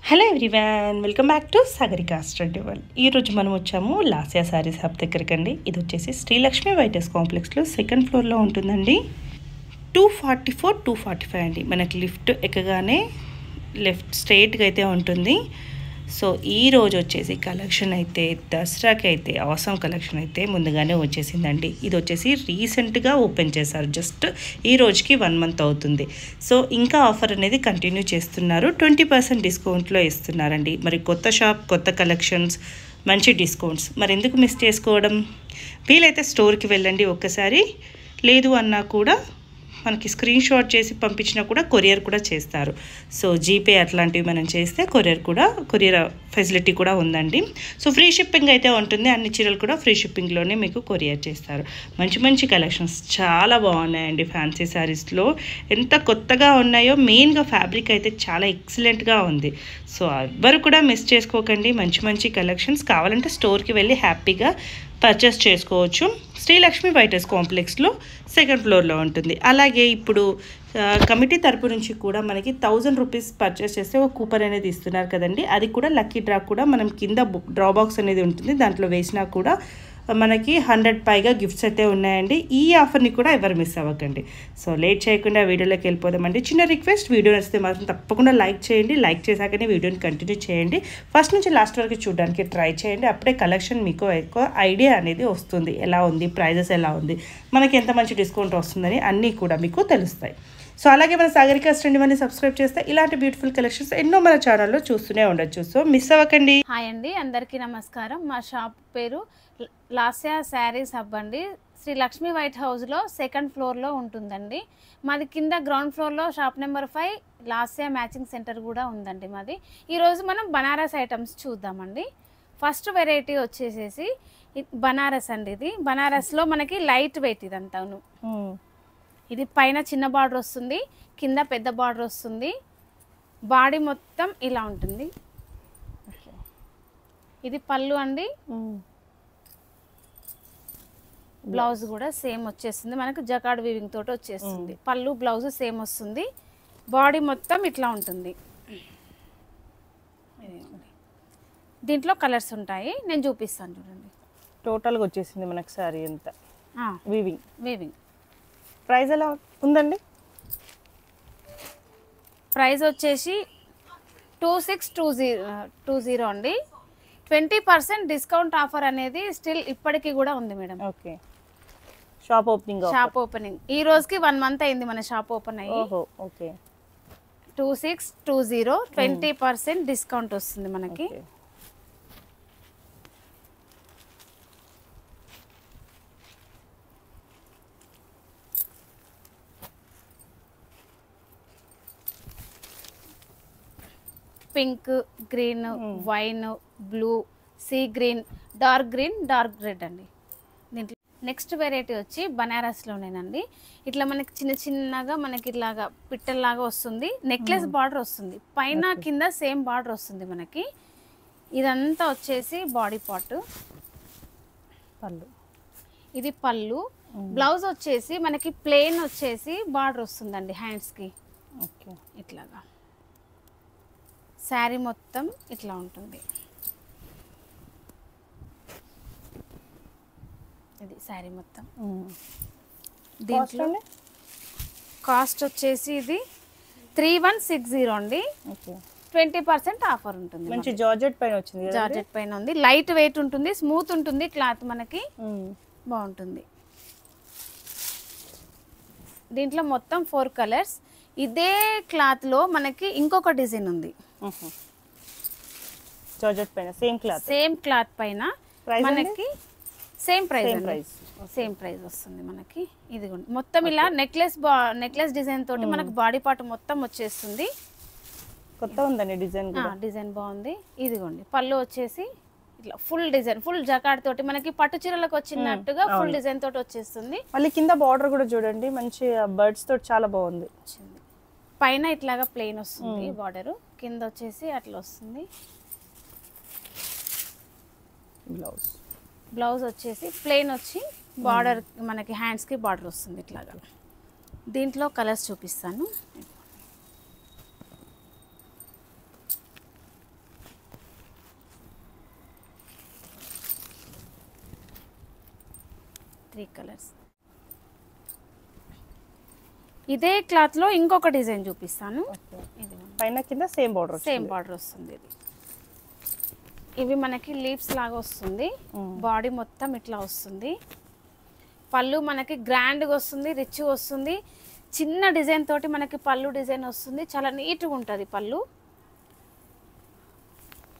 Hello everyone, welcome back to Sagarika study world. ఈరోజు మనం వచ్చాము లాస్యా శారీస్ హబ్ దగ్గరకండి. ఇది వచ్చేసి శ్రీలక్ష్మి వైటర్స్ కాంప్లెక్స్లో సెకండ్ ఫ్లోర్లో ఉంటుందండి. 244, 245 అండి. మనకి లిఫ్ట్ ఎక్కగానే లెఫ్ట్ స్ట్రైట్గా అయితే ఉంటుంది. సో ఈరోజు వచ్చేసి కలెక్షన్ అయితే దసరాకి అయితే అవసరం కలెక్షన్ అయితే ముందుగానే వచ్చేసిందండి. ఇది వచ్చేసి రీసెంట్గా ఓపెన్ చేశారు, జస్ట్ ఈ రోజుకి 1 మంత్ అవుతుంది. సో ఇంకా ఆఫర్ అనేది కంటిన్యూ చేస్తున్నారు. 20% డిస్కౌంట్లో ఇస్తున్నారండి. మరి కొత్త షాప్, కొత్త కలెక్షన్స్, మంచి డిస్కౌంట్స్, మరి ఎందుకు మిస్ చేసుకోవడం? వీలైతే స్టోర్కి వెళ్ళండి ఒక్కసారి. లేదు అన్నా కూడా మనకి స్క్రీన్ షాట్ చేసి పంపించినా కూడా కొరియర్ కూడా చేస్తారు. సో జీపే అట్లాంటివి మనం చేస్తే కొరియర్ ఫెసిలిటీ కూడా ఉందండి. సో ఫ్రీ షిప్పింగ్ అయితే ఉంటుంది. అన్ని చీరలు కూడా ఫ్రీ షిప్పింగ్లోనే మీకు కొరియర్ చేస్తారు. మంచి మంచి కలెక్షన్స్ చాలా బాగున్నాయండి. ఫ్యాన్సీ శారీస్లో ఎంత కొత్తగా ఉన్నాయో, మెయిన్గా ఫ్యాబ్రిక్ అయితే చాలా ఎక్సలెంట్గా ఉంది. సో ఎవ్వరు కూడా మిస్ చేసుకోకండి. మంచి మంచి కలెక్షన్స్ కావాలంటే స్టోర్కి వెళ్ళి హ్యాపీగా పర్చేస్ చేసుకోవచ్చు. శ్రీలక్ష్మి వైటర్స్ కాంప్లెక్స్లో సెకండ్ ఫ్లోర్లో ఉంటుంది. అలాగే ఇప్పుడు కమిటీ తరపు నుంచి కూడా మనకి 1000 రూపీస్ పర్చేస్ చేస్తే ఒక కూపన్ అనేది ఇస్తున్నారు కదండి. అది కూడా లక్కీ డ్రా కూడా మనం కింద డ్రా బాక్స్ అనేది ఉంటుంది, దాంట్లో వేసినా కూడా మనకి 100 పైగా గిఫ్ట్స్ అయితే ఉన్నాయండి. ఈ ఆఫర్ని కూడా ఎవరు మిస్ అవ్వకండి. సో లేట్ చేయకుండా వీడియోలోకి వెళ్ళిపోదామండి. చిన్న రిక్వెస్ట్, వీడియో నచ్చితే మాత్రం తప్పకుండా లైక్ చేయండి. లైక్ చేశాకనే వీడియోని కంటిన్యూ చేయండి. ఫస్ట్ నుంచి లాస్ట్ వరకు చూడడానికి ట్రై చేయండి. అప్పుడే కలెక్షన్ మీకు ఎక్కువ ఐడియా అనేది వస్తుంది. ఎలా ఉంది, ప్రైజెస్ ఎలా ఉంది, మనకి ఎంత మంచి డిస్కౌంట్ వస్తుందని అన్నీ కూడా మీకు తెలుస్తాయి. సో అలాగే మన సాగరికా స్టడీ వన్ని సబ్స్క్రైబ్ చేస్తే ఇలాంటి బ్యూటిఫుల్ కలెక్షన్స్ ఎన్నో మన ఛానల్లో చూస్తూనే ఉండొచ్చు. సో మిస్ అవ్వకండి. హాయ్ అండి, అందరికీ నమస్కారం. మా షాప్ పేరు లాస్యా శారీస్ హబ్ అండి. శ్రీ లక్ష్మీ వైట్ హౌస్లో సెకండ్ ఫ్లోర్లో ఉంటుందండి. మాది కింద గ్రౌండ్ ఫ్లోర్లో shop number 5 Lasya matching centre కూడా ఉందండి మాది. ఈరోజు మనం బనారస్ ఐటమ్స్ చూద్దామండి. ఫస్ట్ వెరైటీ వచ్చేసేసి బనారస్ అండి. ఇది బనారస్లో మనకి లైట్ వెయిట్ ఇదంతాను. ఇది పైన చిన్న బార్డర్ వస్తుంది, కింద పెద్ద బార్డర్ వస్తుంది. బాడీ మొత్తం ఇలా ఉంటుంది. ఇది పళ్ళు అండి. బ్లౌజ్ కూడా సేమ్ వచ్చేస్తుంది, మనకు జకార్డ్ వీవింగ్ తోటి వచ్చేస్తుంది. పళ్ళు బ్లౌజ్ సేమ్ వస్తుంది. బాడీ మొత్తం ఇట్లా ఉంటుంది. దీంట్లో కలర్స్ ఉంటాయి, నేను చూపిస్తాను చూడండి. టోటల్గా వచ్చేసింది మనకు శారీ అంతా వీవింగ్. ప్రైస్ ఎలా ఉందండి? ప్రైస్ వచ్చేసి 2620 అండి. 20% డిస్కౌంట్ ఆఫర్ అనేది స్టిల్ ఇప్పటికీ కూడా ఉంది మేడం. ఓకే, షాప్ ఓపెనింగ్ ఈ రోజుకి 1 మంత్ అయింది మన షాప్ ఓపెన్ అయ్యి. ఓకే, 2620 20% డిస్కౌంట్ వస్తుంది మనకి. Pink, green, wine, blue, sea green, dark red అండి. దీంట్లో నెక్స్ట్ వెరైటీ వచ్చి బనారస్లోనేనండి. ఇట్లా మనకి చిన్న చిన్నగా మనకి ఇట్లాగా పిట్టల్లాగా వస్తుంది. నెక్లెస్ బార్డర్ వస్తుంది, పైన కింద సేమ్ బార్డర్ వస్తుంది మనకి. ఇదంతా వచ్చేసి బాడీ పార్ట్. ఇది పళ్ళు. బ్లౌజ్ వచ్చేసి మనకి ప్లెయిన్ వచ్చేసి బార్డర్ వస్తుందండి హ్యాండ్స్కి ఇట్లాగా. శారీ మొత్తం ఇట్లా ఉంటుంది. ఇది శారీ మొత్తం. దీంట్లో కాస్ట్ వచ్చేసి ఇది 3160 అండి. 20% ఆఫర్ ఉంటుంది. మంచి జార్జెట్ పైన వచ్చింది, జార్జెట్ పైన ఉంది. లైట్ వెయిట్ ఉంటుంది, స్మూత్ ఉంటుంది క్లాత్, మనకి బాగుంటుంది. దీంట్లో మొత్తం 4 కలర్స్. ఇదే క్లాత్లో మనకి ఇంకొక డిజైన్ ఉంది. జార్జెట్ పైన సేమ్ క్లాత్ పైన మనకి సేమ్ ప్రైస్ వస్తుంది మనకి. ఇది మొత్తం ఇలా నెక్లెస్ డిజైన్ తోటి మనకి బాడీ పార్ట్ మొత్తం వచ్చేస్తుంది. కొత్త ఉందండి డిజైన్ బాగుంది. ఇదిగోండి పళ్ళు వచ్చేసి ఇట్లా ఫుల్ డిజైన్, ఫుల్ జకార్డ్ తోటి మనకి పట్టు చీరలకు వచ్చినట్టుగా ఫుల్ డిజైన్ తోటి వచ్చేస్తుంది. మళ్ళీ కింద బార్డర్ కూడా చూడండి, మంచి బర్డ్స్ తోటి చాలా బాగుంది. పైన ఇట్లాగా ప్లెయిన్ వస్తుంది బార్డర్, కింద వచ్చేసి అట్లా వస్తుంది. బ్లౌజ్ వచ్చేసి ప్లెయిన్ వచ్చి బార్డర్ మనకి హ్యాండ్స్కి బార్డర్ వస్తుంది ఇట్లాగా. దీంట్లో కలర్స్ చూపిస్తాను. 3 కలర్స్. ఇదే క్లాత్ లో ఇంకొక డిజైన్ చూపిస్తాను. ఇది పైన కింద సేమ్ బార్డర్ వస్తుంది. ఇవి మనకి లీవ్స్ లాగా వస్తుంది. బాడీ మొత్తం ఇట్లా వస్తుంది. పళ్ళు మనకి గ్రాండ్గా వస్తుంది, రిచ్ వస్తుంది. చిన్న డిజైన్ తోటి మనకి పళ్ళు డిజైన్ వస్తుంది. చాలా నీట్గా ఉంటుంది పళ్ళు.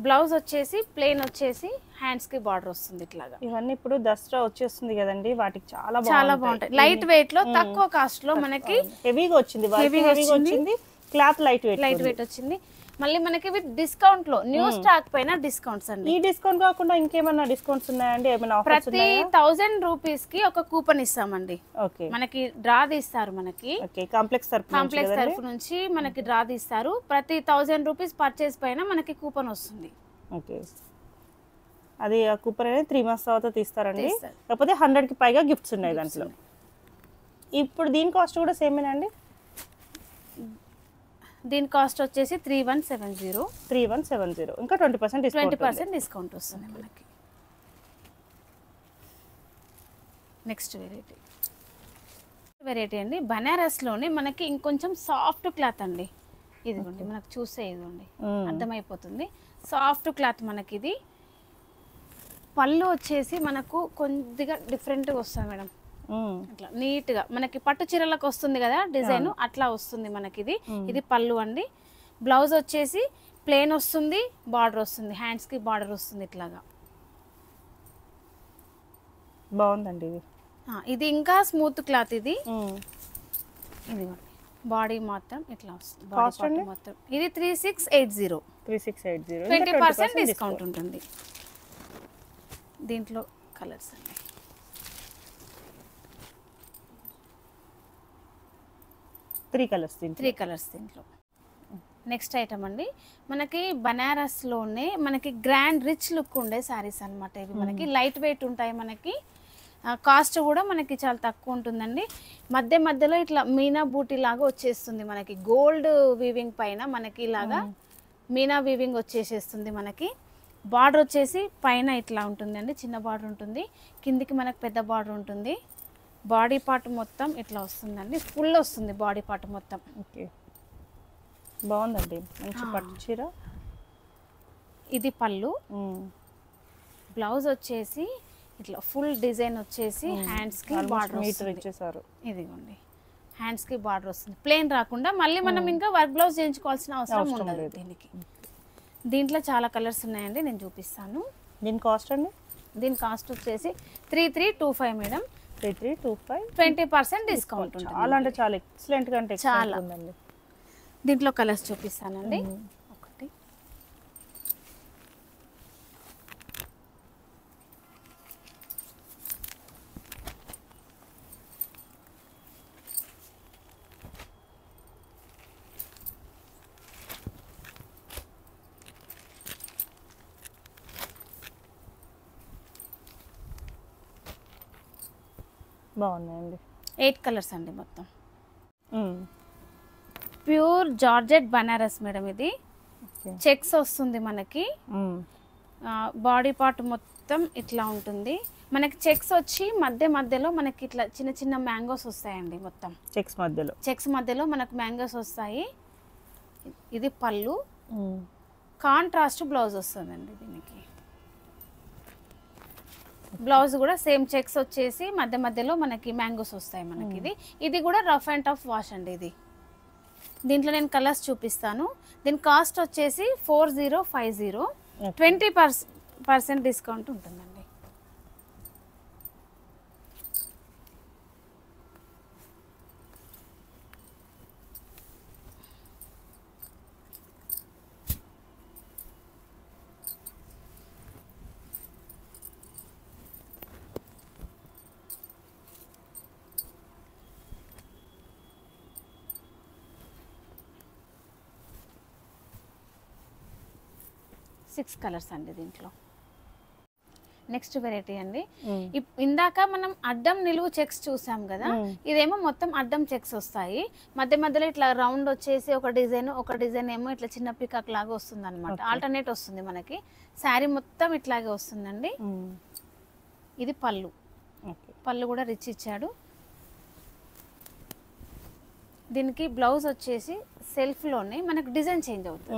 బ్లౌజ్ వచ్చేసి ప్లెయిన్ వచ్చేసి హ్యాండ్స్ కి బార్డర్ వస్తుంది ఇట్లాగా. ఇవన్నీ ఇప్పుడు దసరా వచ్చేస్తుంది కదండి, వాటికి చాలా బాగుంటాయి. లైట్ వెయిట్ లో తక్కువ కాస్ట్ లో మనకి హెవీగా వచ్చింది. క్లాత్ లైట్ వెయిట్ వచ్చింది. మళ్ళీ మనకి విత్ డిస్కౌంట్ లో న్యూ స్టాక్ పైన డిస్కౌంట్స్ అండి. ఈ డిస్కౌంట్ కాకుండా ఇంకేమైనా డిస్కౌంట్స్ ఉన్నాయండి? ఏమైనా ఆఫర్స్ ఉన్నాయా? ప్రతి 1000 రూపీస్ కి ఒక కూపన్ ఇస్తామండి. ఓకే, మనకి డ్రా తీస్తారు. మనకి కాంప్లెక్స్ తరఫు నుంచి మనకి డ్రా తీస్తారు. ప్రతి 1000 రూపీస్ పర్చేస్ పైన మనకి కూపన్ వస్తుంది. ఓకే, అది ఆ కూపన్ అనేది 3 months తర్వాత తీస్తారండి. కాకపోతే 100 కి పైగా గిఫ్ట్స్ ఉన్నాయి దాంట్లో. ఇప్పుడు దీని కాస్ట్ కూడా సేమేనండి? దీని కాస్ట్ వచ్చేసి 3170. ఇంకా 20% డిస్కౌంట్ వస్తుంది మనకి. నెక్స్ట్ వెరైటీ అండి, బనారస్లోనే మనకి ఇంకొంచెం సాఫ్ట్ క్లాత్ అండి. ఇదిగోండి, మనకు చూస్తే ఇదిగోండి అర్థమైపోతుంది. సాఫ్ట్ క్లాత్ మనకి ఇది. పళ్ళు వచ్చేసి మనకు కొద్దిగా డిఫరెంట్గా వస్తుంది మేడం. అట్లా నీట్ గా మనకి పట్టు చీరలకు వస్తుంది కదా డిజైన్, అట్లా వస్తుంది మనకి ఇది. ఇది పళ్ళు అండి. బ్లౌజ్ వచ్చేసి ప్లెయిన్ వస్తుంది, బార్డర్ వస్తుంది, హ్యాండ్స్ కి బార్డర్ వస్తుంది ఇట్లాగా. బాగుందండి ఇది. ఇది ఇంకా స్మూత్ క్లాత్ ఇది. ఇది బాడీ మాత్రం ఇట్లా వస్తుంది. బాడీ మొత్తం ఇది 3680. 20% డిస్కౌంట్ ఉంటుంది. దీంట్లో కలర్స్ అండి. 3 కలర్స్ దీంట్లో. నెక్స్ట్ ఐటమ్ అండి, మనకి బనారస్లోనే మనకి గ్రాండ్ రిచ్ లుక్ ఉండే శారీస్ అనమాట ఇవి. మనకి లైట్ వెయిట్ ఉంటాయి. మనకి కాస్ట్ కూడా మనకి చాలా తక్కువ ఉంటుందండి. మధ్యలో ఇట్లా మీనా బూటీ లాగా వచ్చేస్తుంది మనకి. గోల్డ్ వీవింగ్ పైన మనకి ఇలాగా మీనా వీవింగ్ వచ్చేసేస్తుంది మనకి. బార్డర్ వచ్చేసి పైన ఇట్లా ఉంటుందండి, చిన్న బార్డర్ ఉంటుంది. కిందికి మనకి పెద్ద బార్డర్ ఉంటుంది. బాడీ పార్ట్ మొత్తం ఇట్లా వస్తుందండి, ఫుల్ వస్తుంది బాడీ పార్ట్ మొత్తం. ఓకే, బాగుందండి, మంచి పట్టు చీర. ఇది పళ్ళు. బ్లౌజ్ వచ్చేసి ఇట్లా ఫుల్ డిజైన్ వచ్చేసి హ్యాండ్స్ కి బార్డర్ ఇచ్చేసారు. ఇదిగోండి, హ్యాండ్స్ కి బార్డర్ వస్తుంది. ప్లెయిన్ రాకుండా మళ్ళీ మనం ఇంకా వర్క్ బ్లౌజ్ చేయించుకోవాల్సిన అవసరం ఉండదు దీనికి. దీంట్లో చాలా కలర్స్ ఉన్నాయండి, నేను చూపిస్తాను. దీని కాస్ట్ అండి? దీని కాస్ట్ వచ్చేసి 3325 మేడం. 3325, 20% డిస్కౌంట్ ఉంటుంది. చాలా అంటే చాలా ఎక్సలెంట్ గా అంటే చాలా ఉందండి. దీంట్లో కలర్స్ చూపిస్తానండి. ఒకటి బాగున్నాయండి. 8 కలర్స్ అండి మొత్తం. Pure georgette Banaras madam. ఇది చెక్స్ వస్తుంది మనకి. బాడీ పార్ట్ మొత్తం ఇట్లా ఉంటుంది మనకి. చెక్స్ వచ్చి మధ్యలో మనకి ఇట్లా చిన్న చిన్న మ్యాంగోస్ వస్తాయండి. మొత్తం చెక్స్ మధ్యలో మనకు మ్యాంగోస్ వస్తాయి. ఇది పళ్ళు. కాంట్రాస్ట్ బ్లౌజ్ వస్తుందండి దీనికి. బ్లౌజ్ కూడా సేమ్ చెక్స్ వచ్చేసి మధ్యలో మనకి మ్యాంగోస్ వస్తాయి మనకి. ఇది కూడా రఫ్ అండ్ టఫ్ వాష్ అండి ఇది. దీంట్లో నేను కలర్స్ చూపిస్తాను. దీని కాస్ట్ వచ్చేసి 4050. 20% డిస్కౌంట్ ఉంటుందండి. సిక్స్ కలర్స్ అండి దీంట్లో. నెక్స్ట్ వెరైటీ అండి, ఇందాక మనం అడ్డం నిలువు చెక్స్ చూసాం కదా, ఇదేమో మొత్తం అడ్డం చెక్స్ వస్తాయి. మధ్యలో ఇట్లా రౌండ్ వచ్చేసి ఒక డిజైన్ ఏమో ఇట్లా చిన్న పికాక్ లాగా వస్తుంది అనమాట. ఆల్టర్నేట్ వస్తుంది మనకి. శారీ మొత్తం ఇట్లాగే వస్తుందండి. ఇది పళ్ళు. పళ్ళు కూడా రిచ్ ఇచ్చాడు. దీనికి బ్లౌజ్ వచ్చేసి సెల్ఫ్లోనే మనకు డిజైన్ చేంజ్ అవుతుంది.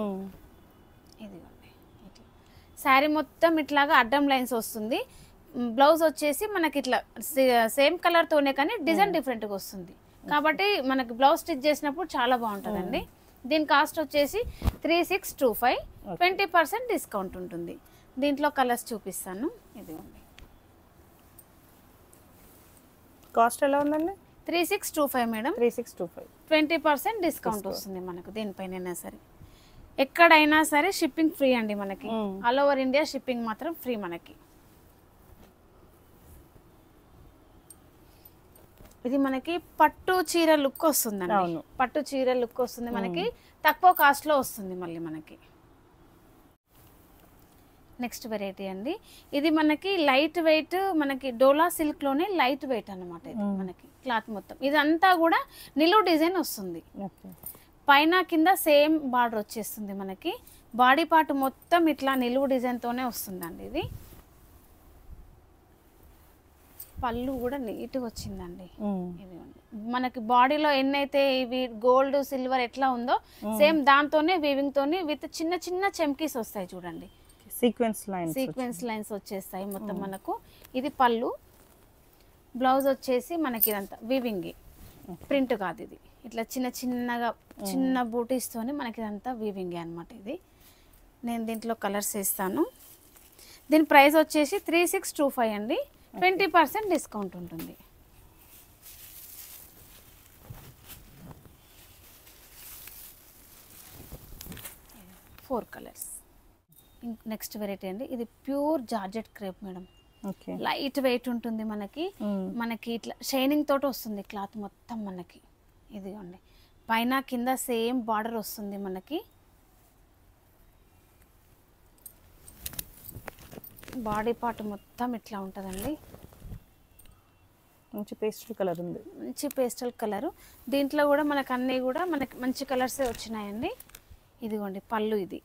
ఇదిగోండి ఇట్లా శారీ మొత్తం ఇట్లాగా అడ్డం లైన్స్ వస్తుంది. బ్లౌజ్ వచ్చేసి మనకి ఇట్లా సేమ్ కలర్తోనే కానీ డిజైన్ డిఫరెంట్గా వస్తుంది. కాబట్టి మనకి బ్లౌజ్ స్టిచ్ చేసినప్పుడు చాలా బాగుంటుందండి. దీని కాస్ట్ వచ్చేసి 3625, 20% డిస్కౌంట్ ఉంటుంది. దీంట్లో కలర్స్ చూపిస్తాను. ఇదిగోండి కాస్ట్ ఎలా ఉందండి? 3625 మేడం. 3625, 20% డిస్కౌంట్ వస్తుంది మనకు దేనిపైన సరే. ఎక్కడైనా సరే షిప్పింగ్ ఫ్రీ అండి మనకి. ఆల్ ఓవర్ ఇండియా షిప్పింగ్ మాత్రం ఫ్రీ మనకి. ఇది మనకి పట్టు చీర లుక్ వస్తుందండి. పట్టు చీర లుక్ వస్తుంది మనకి. తక్కువ కాస్ట్లో వస్తుంది మళ్ళీ మనకి. నెక్స్ట్ వెరైటీ అండి. ఇది మనకి లైట్ వెయిట్, మనకి డోలా సిల్క్లోనే లైట్ వెయిట్ అనమాట. ఇది మనకి క్లాత్ మొత్తం ఇదంతా కూడా నిలువు డిజైన్ వస్తుంది. పైన కింద సేమ్ బార్డర్ వచ్చేస్తుంది మనకి. బాడీ పార్ట్ మొత్తం ఇట్లా నిలువు డిజైన్తోనే వస్తుందండి. ఇది పళ్ళు కూడా నీట్గా వచ్చిందండి. ఇదిగోండి మనకి బాడీలో ఎన్నైతే ఇవి గోల్డ్ సిల్వర్ ఎట్లా ఉందో సేమ్ దాంతోనే వీవింగ్ తోని విత్ చిన్న చిన్న చెమ్కీస్ వస్తాయి చూడండి. సీక్వెన్స్ లైన్స్ వచ్చేస్తాయి మొత్తం మనకు. ఇది పళ్ళు. బ్లౌజ్ వచ్చేసి మనకి ఇదంతా వీవింగ్, ప్రింట్ కాదు ఇది. ఇట్లా చిన్న చిన్నగా చిన్న బూటీస్తోని మనకి ఇదంతా వీవింగ్ అనమాట. ఇది నేను దీంట్లో కలర్స్ వేస్తాను. దీని ప్రైస్ వచ్చేసి 3625 అండి. 20% డిస్కౌంట్ ఉంటుంది. Four colours. నెక్స్ట్ వెరైటీ అండి. ఇది pure georgette crepe madam. Light weight ఉంటుంది మనకి. మనకి ఇట్లా షైనింగ్ తోటి వస్తుంది క్లాత్ మొత్తం మనకి. ఇదిగోండి పైన కింద సేమ్ బార్డర్ వస్తుంది మనకి. బాడీ పార్ట్ మొత్తం ఇట్లా ఉంటుందండి. మంచి పేస్టల్ కలర్ ఉంది. మంచి పేస్టల్ కలరు. దీంట్లో కూడా మనకు అన్నీ కూడా మనకి మంచి కలర్సే వచ్చినాయండి. ఇదిగోండి పళ్ళు. ఇది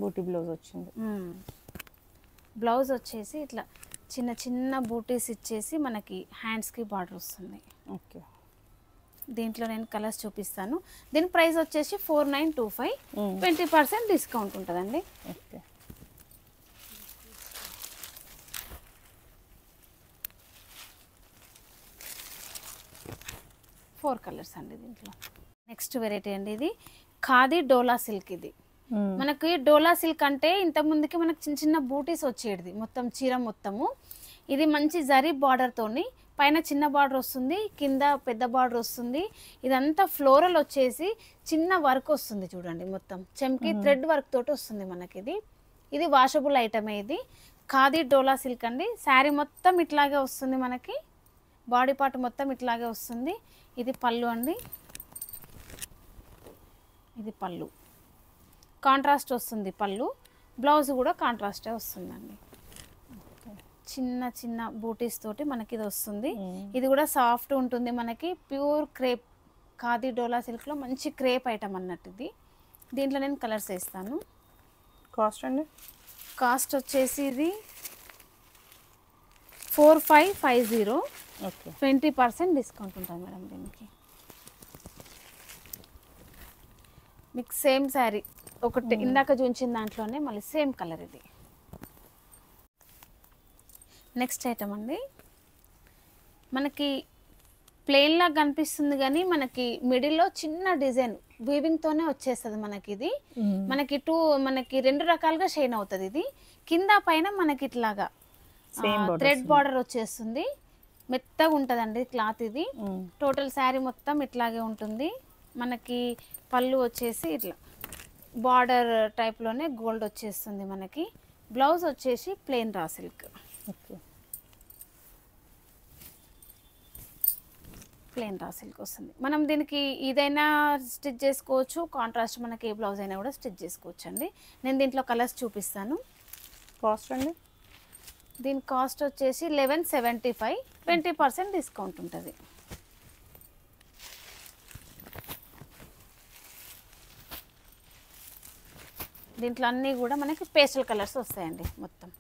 బూటీ బ్లౌజ్ వచ్చింది. బ్లౌజ్ వచ్చేసి ఇట్లా చిన్న చిన్న బూటీస్ ఇచ్చేసి మనకి హ్యాండ్స్కి బార్డర్ వస్తుంది. ఓకే. దీంట్లో నేను కలర్స్ చూపిస్తాను. దీని ప్రైస్ వచ్చేసి 4925, 20% డిస్కౌంట్ ఉంటుందండి. ఓకే. ఫోర్ కలర్స్ అండి దీంట్లో. నెక్స్ట్ వెరైటీ అండి. ఇది ఖాదీ డోలా సిల్క్. ఇది మనకి డోలా సిల్క్ అంటే ఇంత ముందుకి మనకి చిన్న చిన్న బూటీస్ వచ్చేది మొత్తం చీర మొత్తము. ఇది మంచి జరీ బార్డర్తోని పైన చిన్న బార్డర్ వస్తుంది, కింద పెద్ద బార్డర్ వస్తుంది. ఇదంతా ఫ్లోరల్ వచ్చేసి చిన్న వర్క్ వస్తుంది చూడండి. మొత్తం చెంకి థ్రెడ్ వర్క్ తోటి వస్తుంది మనకి. ఇది వాషబుల్ ఐటమే. ఇది ఖాదీ డోలా సిల్క్ అండి. శారీ మొత్తం ఇట్లాగే వస్తుంది మనకి. బాడీ పార్ట్ మొత్తం ఇట్లాగే వస్తుంది. ఇది పళ్ళు అండి. ఇది పళ్ళు కాంట్రాస్ట్ వస్తుంది పళ్ళు. బ్లౌజ్ కూడా కాంట్రాస్టే వస్తుందండి. చిన్న చిన్న బూటీస్ తోటి మనకి ఇది వస్తుంది. ఇది కూడా సాఫ్ట్ ఉంటుంది మనకి. ప్యూర్ క్రేప్ ఖాదీ డోలా సిల్క్లో మంచి క్రేప్ ఐటమ్ అన్నట్టు ఇది. దీంట్లో నేను కలర్స్ వేస్తాను. కాస్ట్ అండి? కాస్ట్ వచ్చేసి ఇది 4550. ఓకే. 20% డిస్కౌంట్ ఉంటుంది మేడం దీనికి. మీకు సేమ్ శారీ ఒకటి ఇందాక చూపించిన దాంట్లోనే మళ్ళీ సేమ్ కలర్. ఇది నెక్స్ట్ ఐటమ్ అండి. మనకి ప్లెయిన్లా కనిపిస్తుంది కానీ మనకి మిడిల్లో చిన్న డిజైన్ వీవింగ్తోనే వచ్చేస్తుంది మనకి. ఇది మనకి రెండు రకాలుగా షైన్ అవుతుంది. ఇది కింద పైన మనకి ఇట్లాగా థ్రెడ్ బార్డర్ వచ్చేస్తుంది. మెత్తగా ఉంటుందండి క్లాత్. ఇది టోటల్ శారీ మొత్తం ఇట్లాగే ఉంటుంది. మనకి పళ్ళు వచ్చేసి ఇట్లా బార్డర్ టైప్లోనే గోల్డ్ వచ్చేస్తుంది మనకి. బ్లౌజ్ వచ్చేసి plain raw silk. Plain raw silk వస్తుంది. మనం దీనికి ఇదైనా స్టిచ్ చేసుకోవచ్చు, కాంట్రాస్ట్ మనకి ఏ బ్లౌజ్ అయినా కూడా స్టిచ్ చేసుకోవచ్చు అండి. నేను దీంట్లో కలర్స్ చూపిస్తాను. కాస్ట్ అండి? దీని కాస్ట్ వచ్చేసి 1175, 20% డిస్కౌంట్ ఉంటుంది. దీంట్లో అన్నీ కూడా మనకి పేస్టల్ కలర్స్ వస్తాయండి మొత్తం.